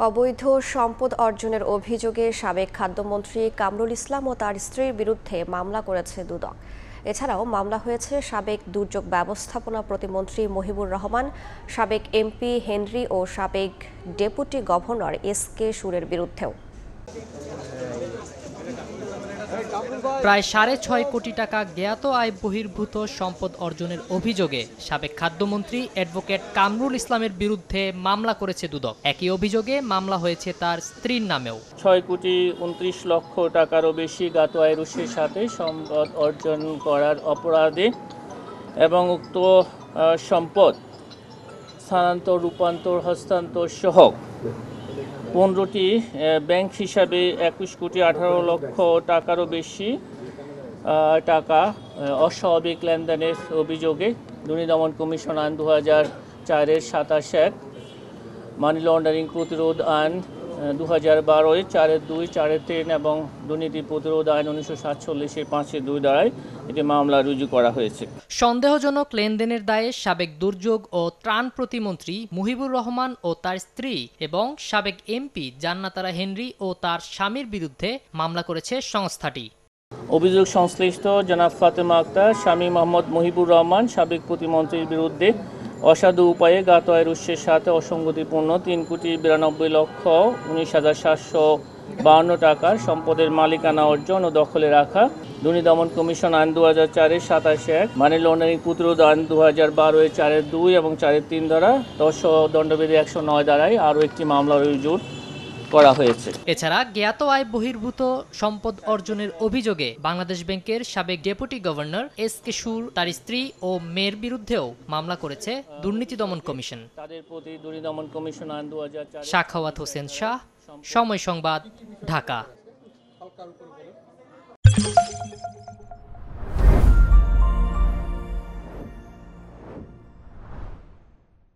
অবৈধ সম্পদ অর্জনের অভিযোগে সাবেক খাদ্যমন্ত্রী কামরুল ইসলাম ও তার স্ত্রীর বিরুদ্ধে মামলা করেছে দুদক। এছাড়াও মামলা হয়েছে সাবেক দুর্যোগ ব্যবস্থাপনা প্রতিমন্ত্রী মহিবুর রহমান, সাবেক এমপি হেনরি ও সাবেক ডেপুটি গভর্নর এস.কে. সুরের বিরুদ্ধেও। প্রায় ৬.৫ কোটি টাকা জ্ঞাত আয় বহির্ভূত সম্পদ অর্জনের অভিযোগে সাবেক খাদ্যমন্ত্রী অ্যাডভোকেট কামরুল ইসলামের বিরুদ্ধে মামলা করেছে দুদক। একই অভিযোগে মামলা হয়েছে তার স্ত্রীর নামেও। ৬,২৯,০০,০০০ টাকারও বেশি জ্ঞাত আয়ের উৎসের সাথে সম্পদ অর্জন করার অপরাধে এবং উক্ত সম্পদ স্থানান্তর, রূপান্তর, হস্তান্তর সহ ১৫টি ব্যাংক হিসাবে ২১,১৮,০০,০০০ টাকারও বেশি টাকা অস্বাভাবিক লেনদেনের অভিযোগে দুর্নীতি দমন কমিশন আইন ২০০৪-এর ২৭(১), মানি লন্ডারিং প্রতিরোধ আইন ২০১২-এর ৪-২, ৪-৩ এবং দুর্নীতি প্রতিরোধ আইন ১৯৪৭-এর ৫-২ ধারায় এটি মামলা রুজু করা হয়েছে। সন্দেহজনক লেনদেনের দায়ে সাবেক দুর্যোগ ও ত্রাণ প্রতিমন্ত্রী মুহিবুর রহমান ও তার স্ত্রী এবং সাবেক এমপি জান্নাত আরা হেনরি ও তার স্বামীর বিরুদ্ধে মামলা করেছে সংস্থাটি। অভিযোগ সংশ্লিষ্ট জনাব ফাতেমা আক্তার, স্বামী মোহাম্মদ মুহিবুর রহমান, সাবেক প্রতিমন্ত্রীর বিরুদ্ধে অসাধু উপায়ে জ্ঞাত আয়ের উৎসের সাথে অসঙ্গতিপূর্ণ ৩,৯২,৭৫২ টাকার সম্পদের মালিকানা অর্জন ও দখলে রাখা, দুর্নীতি দমন কমিশন আইন ২০০৪-এর ২৭(১), মানি লন্ডারিং প্রতিরোধ আইন ২০১২-এর ৪-২ এবং ৪-৩ ধারা, দণ্ডবিধি ১০৯ ধারায় আরও একটি মামলা রুজু করা হয়েছে। এছাড়া জ্ঞাত আয় বহির্ভূত সম্পদ অর্জনের অভিযোগে বাংলাদেশ ব্যাংকের সাবেক ডেপুটি গভর্নর এস.কে. সুর, তার স্ত্রী ও মেয়ের বিরুদ্ধেও মামলা করেছে দুর্নীতি দমন কমিশন। তাদের প্রতি দুর্নীতি দমন কমিশন আইন ২০০৪। সাখাওয়াত হোসেন শাহ, সময় সংবাদ, ঢাকা।